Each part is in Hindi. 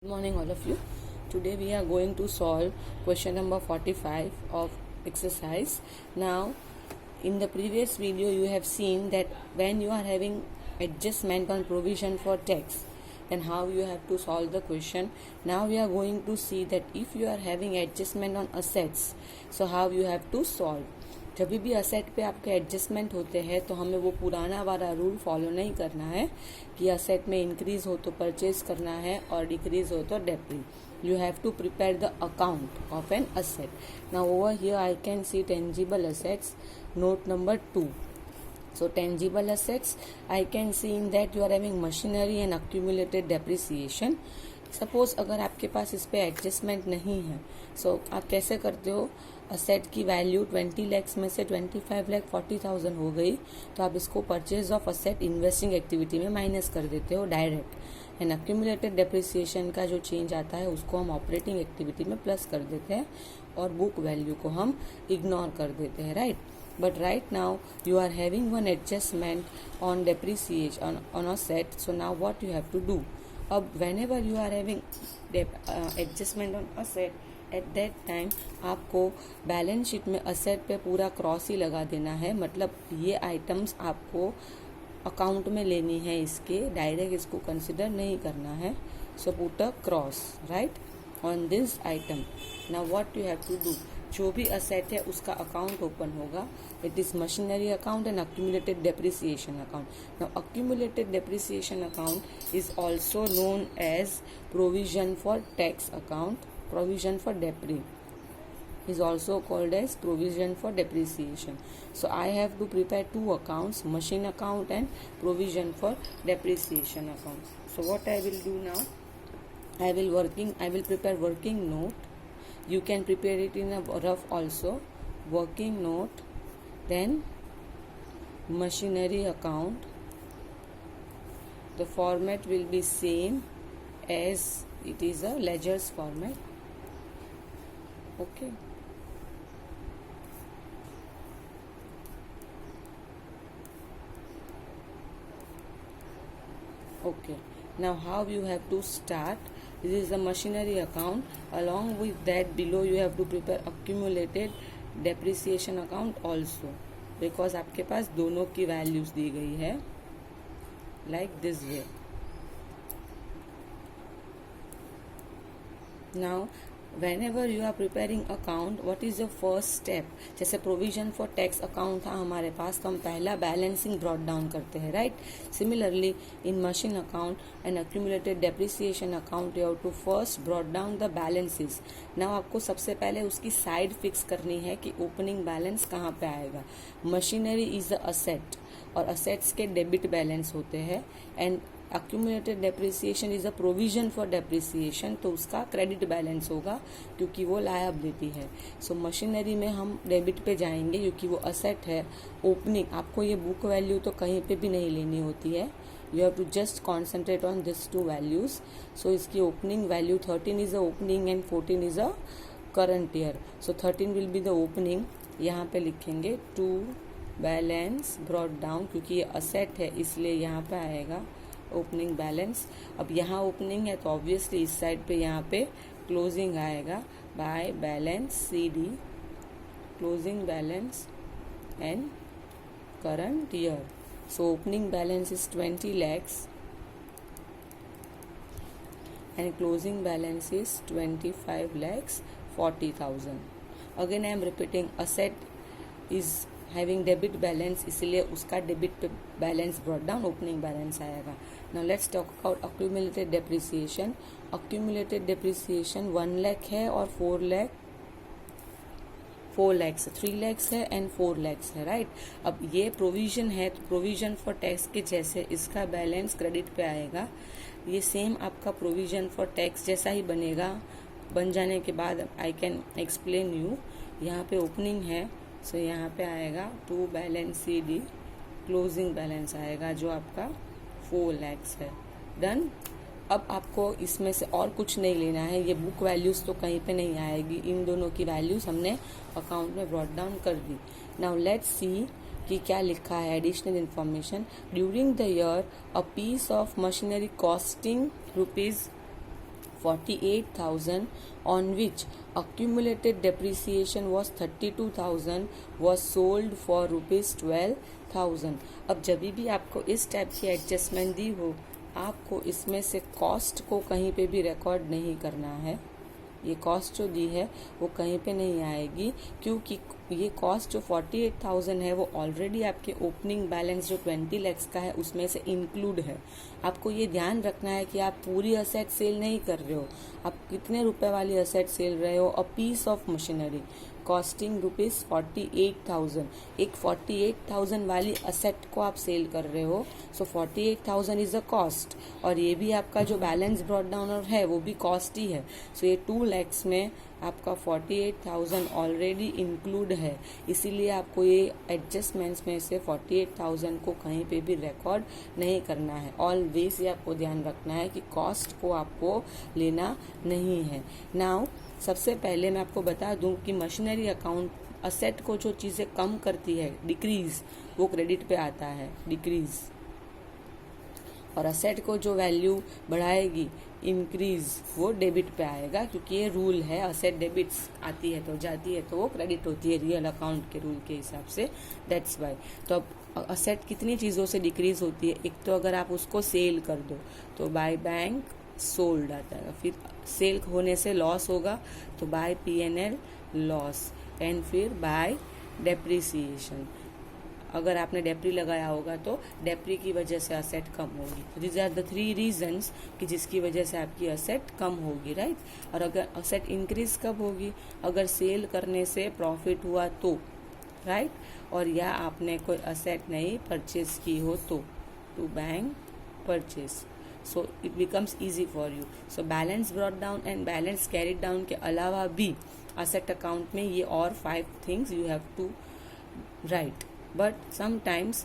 Good morning, all of you. Today we are going to solve question number 45 of exercise. Now, in the previous video, you have seen that when you are having adjustment on provision for tax, then how you have to solve the question. Now we are going to see that if you are having adjustment on assets, so how you have to solve. जब भी असेट पे आपके एडजस्टमेंट होते हैं तो हमें वो पुराना वाला रूल फॉलो नहीं करना है कि असेट में इंक्रीज हो तो परचेज करना है और डिक्रीज हो तो डेप्री. You have to prepare the account of an asset. Now over here I can see tangible assets, note number 2. So tangible assets, I can see in that you are having machinery and accumulated depreciation. Suppose अगर आपके पास इस पे एडजस्टमेंट नहीं है, सो आप कैसे करते हो, असेट की वैल्यू 20 लैक्स में से 25,40,000 हो गई तो आप इसको purchase of asset investing activity में माइनस कर देते हो डायरेक्ट. एंड अक्यूमुलेटेड डेप्रिसिएशन का जो चेंज आता है उसको हम ऑपरेटिंग एक्टिविटी में प्लस कर देते हैं और बुक वैल्यू को हम इग्नोर कर देते हैं, right. But right now you are having one adjustment on depreciation on asset. So now what you have to do? अब whenever you are having adjustment on asset, at that time आपको बैलेंस शीट में asset पे पूरा क्रॉस ही लगा देना है. मतलब ये आइटम्स आपको अकाउंट में लेनी है, इसके डायरेक्ट इसको कंसिडर नहीं करना है. So put a cross right on this item. Now what you have to do, जो भी असेट है उसका अकाउंट ओपन होगा. It is machinery account and accumulated depreciation account. Now accumulated depreciation account is also known as provision for tax account. Provision for depre is also called as provision for depreciation. So I have to prepare two accounts, machine account and provision for depreciation account. So what I will do now, I will prepare working note. You can prepare it in a rough also. Working note, then machinery account. The format will be same as it is a ledger's format. Okay. Okay, now how you have to start, this is the machinery account. Along with that below you have to prepare accumulated depreciation account also, because आपके पास दोनों की वैल्यूज दी गई है like this way. Now whenever you are preparing account, what is your first step? जैसे प्रोविजन फॉर टैक्स अकाउंट था हमारे पास तो हम पहला बैलेंसिंग ब्रॉट डाउन करते हैं, right. Similarly in machine account and accumulated depreciation account you have to first brought down the balances. Now आपको सबसे पहले उसकी साइड फिक्स करनी है कि ओपनिंग बैलेंस कहाँ पे आएगा. मशीनरी इज अ असेट और असेट्स के डेबिट बैलेंस होते हैं and accumulated depreciation is a provision for depreciation, तो उसका क्रेडिट बैलेंस होगा क्योंकि वो लायबिलिटी है. सो मशीनरी में हम डेबिट पे जाएंगे क्योंकि वो असेट है. ओपनिंग आपको ये बुक वैल्यू तो कहीं पे भी नहीं लेनी होती है. You have to just concentrate on this two values. So इसकी opening value 13 is a opening and 14 is a current year. So 13 will be the opening. यहाँ पे लिखेंगे टू बैलेंस ब्रॉट डाउन, क्योंकि ये असेट है इसलिए यहाँ पे आएगा ओपनिंग बैलेंस. अब यहाँ ओपनिंग है तो ऑब्वियसली इस साइड पे यहाँ पे क्लोजिंग आएगा by balance CD, closing balance and current year. So opening balance is 20 lakhs and closing balance is 25,40,000. Again I am repeating, asset is having debit balance इसलिए उसका डेबिट पे balance brought down, opening balance आएगा. Now let's talk about accumulated depreciation. Accumulated depreciation 1 lakh है और 4 lakhs 3 lakhs है एंड 4 lakhs है, राइट. अब ये प्रोविजन है तो प्रोविजन फॉर टैक्स के जैसे इसका बैलेंस क्रेडिट पे आएगा. ये सेम आपका प्रोविजन फॉर टैक्स जैसा ही बनेगा. बन जाने के बाद आई कैन एक्सप्लेन यू. यहाँ पे ओपनिंग है सो यहाँ पे आएगा to balance CD, closing balance आएगा जो आपका 4 lakhs है. डन. अब आपको इसमें से और कुछ नहीं लेना है. ये बुक वैल्यूज तो कहीं पे नहीं आएगी, इन दोनों की वैल्यूज हमने अकाउंट में ब्रॉट डाउन कर दी. नाउ लेट्स सी कि क्या लिखा है. Additional information, during the year a piece of machinery costing 48,000 on which accumulated depreciation was 32,000 was sold for ₹12,000। अब जब भी आपको इस टाइप की एडजस्टमेंट दी हो, आपको इसमें से कॉस्ट को कहीं पे भी रिकॉर्ड नहीं करना है। ये कॉस्ट जो दी है वो कहीं पे नहीं आएगी, क्योंकि ये कॉस्ट जो 48,000 है वो ऑलरेडी आपके ओपनिंग बैलेंस जो 20 lakhs का है उसमें से इंक्लूड है। आपको ये ध्यान रखना है कि आप पूरी असेट सेल नहीं कर रहे हो, आप कितने रुपए वाली असेट सेल रहे हो। A piece of machinery costing ₹48,000, एक 48,000 वाली असेट को आप सेल कर रहे हो। सो 48,000 इज अ कॉस्ट, और ये भी आपका जो बैलेंस ब्रॉट डाउन है वो भी कॉस्ट ही है। सो ये 2 lakhs में आपका 48,000 ऑलरेडी इंक्लूड है, इसीलिए आपको ये एडजस्टमेंट्स में से 48,000 को कहीं पे भी रिकॉर्ड नहीं करना है। ऑलवेज ये आपको ध्यान रखना है कि कॉस्ट को आपको लेना नहीं है। नाउ सबसे पहले मैं आपको बता दूं कि मशीनरी अकाउंट असेट को जो चीजें कम करती है, डिक्रीज, वो क्रेडिट पे आता है, डिक्रीज। और असेट को जो वैल्यू बढ़ाएगी, इंक्रीज, वो डेबिट पे आएगा, क्योंकि ये रूल है। असेट डेबिट्स आती है तो जाती है तो वो क्रेडिट होती है रियल अकाउंट के रूल के हिसाब से, दैट्स वाई। तो अब असेट कितनी चीज़ों से डिक्रीज होती है? एक तो अगर आप उसको सेल कर दो तो बाय बैंक सोल्ड आता है, फिर सेल होने से लॉस होगा तो बाय P&L लॉस, एंड फिर बाय डेप्रिसिएशन। अगर आपने डेप्री लगाया होगा तो डेप्री की वजह से असेट कम होगी। दीज आर द 3 रीजंस कि जिसकी वजह से आपकी असेट कम होगी, राइट। और अगर असेट इंक्रीज कब होगी? अगर सेल करने से प्रॉफिट हुआ तो, राइट, और या आपने कोई असेट नहीं परचेज की हो तो, to bank purchase, so it becomes easy for you. So balance brought down and balance carried down के अलावा भी असेट अकाउंट में ये और 5 things you have to write. But sometimes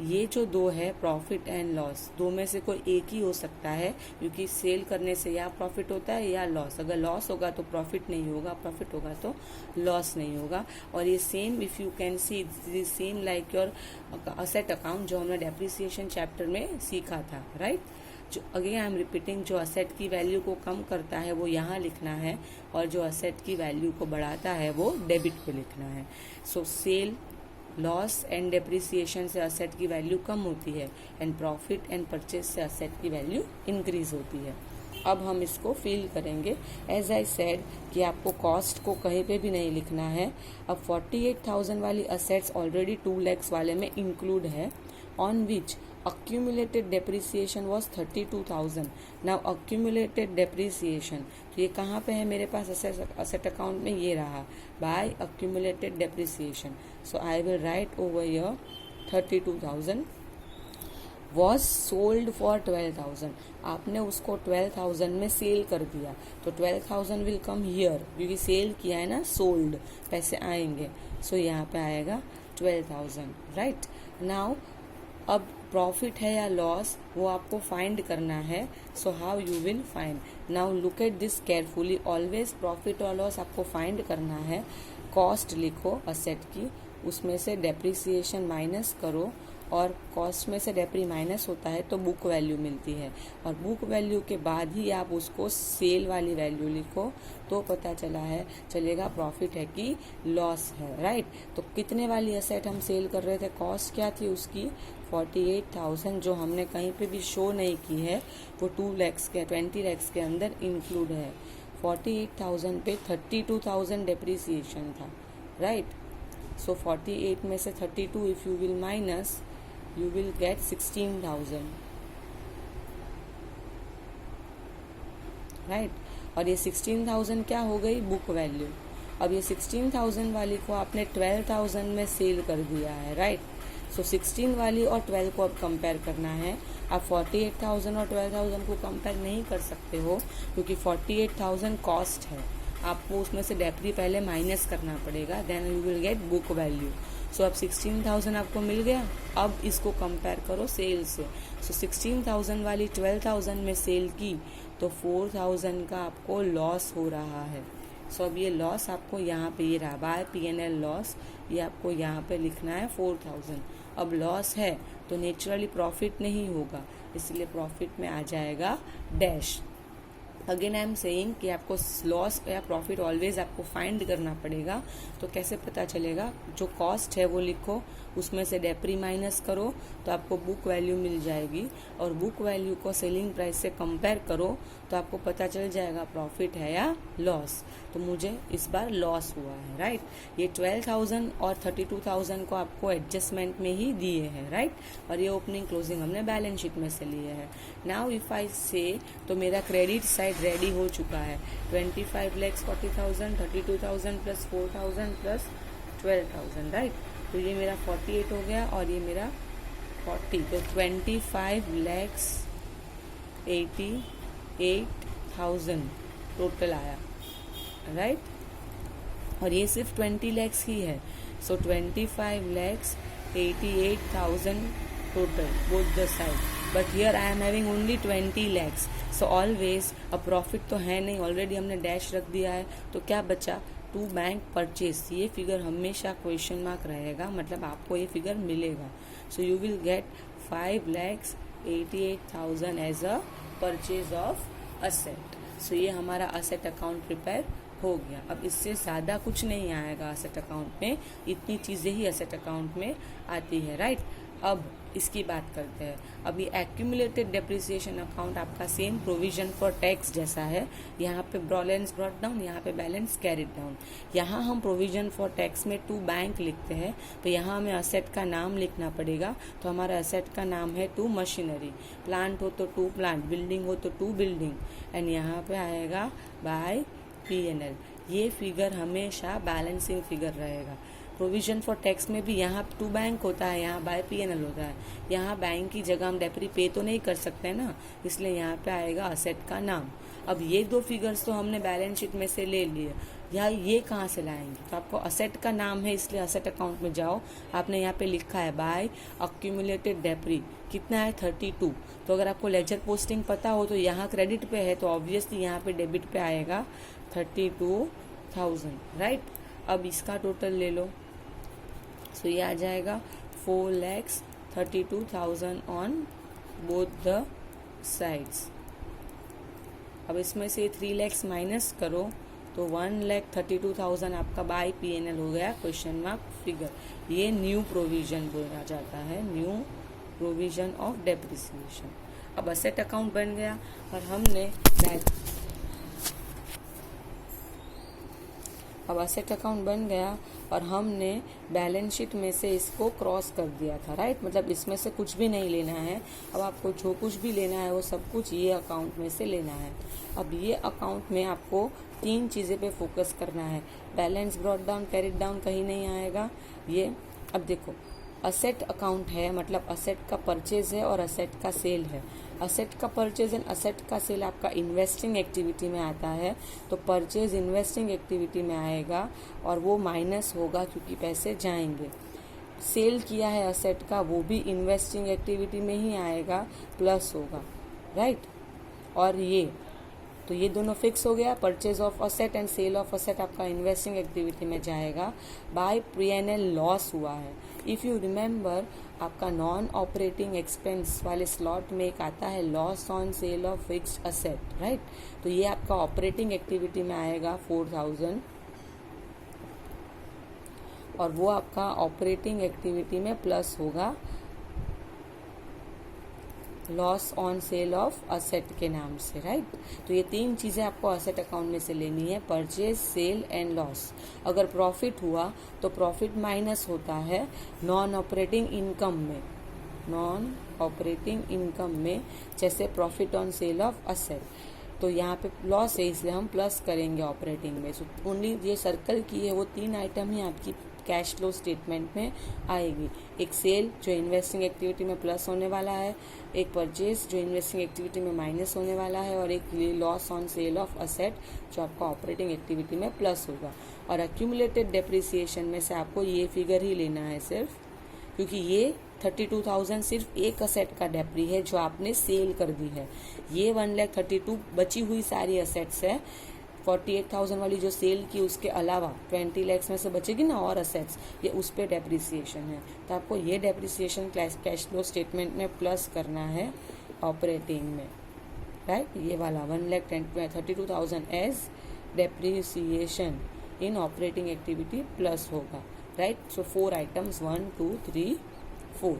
ये जो 2 है, प्रॉफिट एंड लॉस, 2 में से कोई एक ही हो सकता है, क्योंकि सेल करने से या प्रॉफिट होता है या लॉस। अगर लॉस होगा तो प्रॉफिट नहीं होगा, प्रॉफिट होगा तो लॉस नहीं होगा। और ये same, if you can see, same like your asset account जो हमने डेप्रिसिएशन चैप्टर में सीखा था, राइट। जो अगेन आई एम रिपीटिंग, जो असेट की वैल्यू को कम करता है वो यहाँ लिखना है, और जो असेट की वैल्यू को बढ़ाता है वो डेबिट पे लिखना है। सो सेल, लॉस एंड डेप्रिसिएशन से असेट की वैल्यू कम होती है, एंड प्रॉफिट एंड परचेज से असेट की वैल्यू इंक्रीज होती है। अब हम इसको फील करेंगे। एज आई सेड कि आपको कॉस्ट को कहीं पे भी नहीं लिखना है। अब 48,000 वाली असेट्स ऑलरेडी 2 lakhs वाले में इंक्लूड है, on which accumulated depreciation was 32,000। now accumulated depreciation, तो ये कहाँ पे है मेरे पास? asset account में ये रहा, by accumulated depreciation। so I will write over here 32,000 was sold for 12,000। आपने उसको 12,000 में सेल कर दिया, तो 12,000 will come here, क्योंकि सेल किया है ना, सोल्ड, पैसे आएंगे। सो यहाँ पे आएगा 12,000, राइट। नाउ अब प्रॉफिट है या लॉस वो आपको फाइंड करना है। So how you will find? Now look at this carefully. Always profit और लॉस आपको फाइंड करना है। कॉस्ट लिखो असेट की, उसमें से डेप्रिसिएशन माइनस करो, और कॉस्ट में से डेप्री माइनस होता है तो बुक वैल्यू मिलती है, और बुक वैल्यू के बाद ही आप उसको सेल वाली वैल्यू लिखो, तो पता चलेगा प्रॉफिट है कि लॉस है, राइट। तो कितने वाली असेट हम सेल कर रहे थे? कॉस्ट क्या थी उसकी? 48,000, जो हमने कहीं पे भी शो नहीं की है, वो 20 lakhs के अंदर इंक्लूड है। 48,000 पे 32,000 डेप्रिसिएशन था, राइट। सो 48 में से 32 if you will minus, you will get 16,000, right. और ये 16,000 क्या हो गई? Book value. अब ये 16,000 वाली को आपने 12,000 में सेल कर दिया है, राइट। सो 16 वाली और 12 को अब कंपेयर करना है। आप 48,000 और 12,000 को कंपेयर नहीं कर सकते हो, क्योंकि 48,000 कॉस्ट है, आपको उसमें से डेप्री पहले माइनस करना पड़ेगा, then you will get book value. So अब 16,000 आपको मिल गया। अब इसको कंपेयर करो सेल से। सो 16,000 वाली 12,000 में सेल की तो 4,000 का आपको लॉस हो रहा है। सो अब ये लॉस आपको यहाँ पे, ये रहा बाय P&L लॉस, ये आपको यहाँ पे लिखना है 4,000। अब लॉस है तो नेचुरली प्रॉफिट नहीं होगा, इसलिए प्रॉफिट में आ जाएगा dash, again I am saying कि आपको लॉस या प्रॉफिट ऑलवेज आपको फाइंड करना पड़ेगा। तो कैसे पता चलेगा? जो कॉस्ट है वो लिखो, उसमें से डेप्री माइनस करो तो आपको बुक वैल्यू मिल जाएगी, और बुक वैल्यू को सेलिंग प्राइस से कंपेयर करो तो आपको पता चल जाएगा प्रॉफिट है या लॉस। तो मुझे इस बार लॉस हुआ है, राइट। ये 12,000 और 32,000 को आपको एडजस्टमेंट में ही दिए हैं, राइट। और ये ओपनिंग क्लोजिंग हमने बैलेंस शीट में से लिए हैं। नाउ इफ आई से, तो मेरा क्रेडिट साइड रेडी हो चुका है। 25,40,000, 32,000 प्लस 4,000 प्लस 12,000, राइट। तो ये मेरा 48 हो गया और ये मेरा 40, तो 25,88,000 टोटल आया, राइट। और ये सिर्फ 20 lakhs ही है, सो 25,88,000 total both the side, but here I am having only 20 lakhs, so always अब प्रॉफिट तो है नहीं, ऑलरेडी हमने डैश रख दिया है, तो क्या बचा? To bank purchase. ये फिगर हमेशा क्वेश्चन मार्क रहेगा, मतलब आपको ये फिगर मिलेगा। So you will get 5,88,000 as a purchase of asset. So ये हमारा असेट अकाउंट प्रिपेयर हो गया। अब इससे ज़्यादा कुछ नहीं आएगा असेट अकाउंट में, इतनी चीज़ें ही असेट अकाउंट में आती है, राइट। अब इसकी बात करते हैं। अब ये एक्यूमुलेटेड डेप्रिसिएशन अकाउंट आपका सेम प्रोविजन फॉर टैक्स जैसा है। यहाँ पे बैलेंस ब्रॉट डाउन, यहाँ पे बैलेंस कैरिड डाउन। यहाँ हम प्रोविजन फॉर टैक्स में टू बैंक लिखते हैं, तो यहाँ हमें असेट का नाम लिखना पड़ेगा। तो हमारा असेट का नाम है टू मशीनरी, प्लांट हो तो टू प्लांट, बिल्डिंग हो तो टू बिल्डिंग, एंड यहाँ पे आएगा बाय P&L। ये फिगर हमेशा बैलेंसिंग फिगर रहेगा। प्रोविजन फॉर टैक्स में भी यहाँ टू बैंक होता है, यहाँ बाय P&L होता है। यहाँ बैंक की जगह हम डेप्री पे तो नहीं कर सकते ना, इसलिए यहाँ पे आएगा असेट का नाम। अब ये दो फिगर्स तो हमने बैलेंस शीट में से ले लिए, यहाँ ये कहाँ से लाएंगे? तो आपको असेट का नाम है, इसलिए असेट अकाउंट में जाओ, आपने यहाँ पे लिखा है बाय अक्यूमुलेटेड डेप्री, कितना है 32। तो अगर आपको लेजर पोस्टिंग पता हो तो यहाँ क्रेडिट पे है, तो ऑब्वियसली यहाँ पे डेबिट पे आएगा 32,000, राइट। अब इसका टोटल ले लो, सो ये आ जाएगा 4,32,000 ऑन बोथ द साइड्स। अब इसमें से 3 lakhs माइनस करो तो 1,32,000 आपका बाय P&L हो गया, क्वेश्चन मार्क फिगर। ये न्यू प्रोविजन बोला जाता है, न्यू प्रोविजन ऑफ डेप्रिसिएशन। अब असेट अकाउंट बन गया और हमने बैलेंस शीट में से इसको क्रॉस कर दिया था, राइट। मतलब इसमें से कुछ भी नहीं लेना है, अब आपको जो कुछ भी लेना है वो सब कुछ ये अकाउंट में से लेना है। अब ये अकाउंट में आपको 3 चीज़ें पे फोकस करना है। Balance brought down, carried down कहीं नहीं आएगा ये। अब देखो, असेट अकाउंट है, मतलब असेट का परचेज है और असेट का सेल है। असेट का परचेज एंड असेट का सेल आपका इन्वेस्टिंग एक्टिविटी में आता है, तो परचेज इन्वेस्टिंग एक्टिविटी में आएगा और वो माइनस होगा क्योंकि पैसे जाएंगे। सेल किया है असेट का, वो भी इन्वेस्टिंग एक्टिविटी में ही आएगा, प्लस होगा, राइट। और ये तो ये दोनों फिक्स हो गया। Purchase of asset and sale of asset आपका इन्वेस्टिंग एक्टिविटी में जाएगा। बाय P&L लॉस हुआ है। इफ़ यू रिमेंबर, आपका नॉन ऑपरेटिंग एक्सपेंस वाले स्लॉट में एक आता है loss on sale of fixed asset, right. तो ये आपका ऑपरेटिंग एक्टिविटी में आएगा 4,000, और वो आपका ऑपरेटिंग एक्टिविटी में प्लस होगा loss on sale of asset के नाम से, राइट। तो ये 3 चीज़ें आपको असेट अकाउंट में से लेनी है, परचेज, सेल एंड लॉस। अगर प्रॉफिट हुआ तो प्रॉफिट माइनस होता है नॉन ऑपरेटिंग इनकम में, नॉन ऑपरेटिंग इनकम में, जैसे profit on sale of asset. तो यहाँ पे लॉस है इसलिए हम प्लस करेंगे ऑपरेटिंग में। सो ओनली ये सर्कल की है वो 3 आइटम ही आपकी कैश फ्लो स्टेटमेंट में आएगी। एक सेल जो इन्वेस्टिंग एक्टिविटी में प्लस होने वाला है, एक परचेज जो इन्वेस्टिंग एक्टिविटी में माइनस होने वाला है, और एक loss on sale of asset जो आपका ऑपरेटिंग एक्टिविटी में प्लस होगा। और एक्यूमुलेटेड डेप्रिसिएशन में से आपको ये फिगर ही लेना है सिर्फ, क्योंकि ये 32,000 सिर्फ एक असेट का डेप्री है जो आपने सेल कर दी है। ये 1,32,000 बची हुई सारी असेट्स है। 48,000 वाली जो सेल की उसके अलावा 20 lakhs में से बचेगी ना और असेट्स, ये उस पर डेप्रिसिएशन है। तो आपको ये डेप्रिसिएशन कैश फ्लो स्टेटमेंट में प्लस करना है ऑपरेटिंग में, राइट। ये वाला 1,32,000 as depreciation in operating activity plus होगा, राइट। So 4 items 1 2 3 4।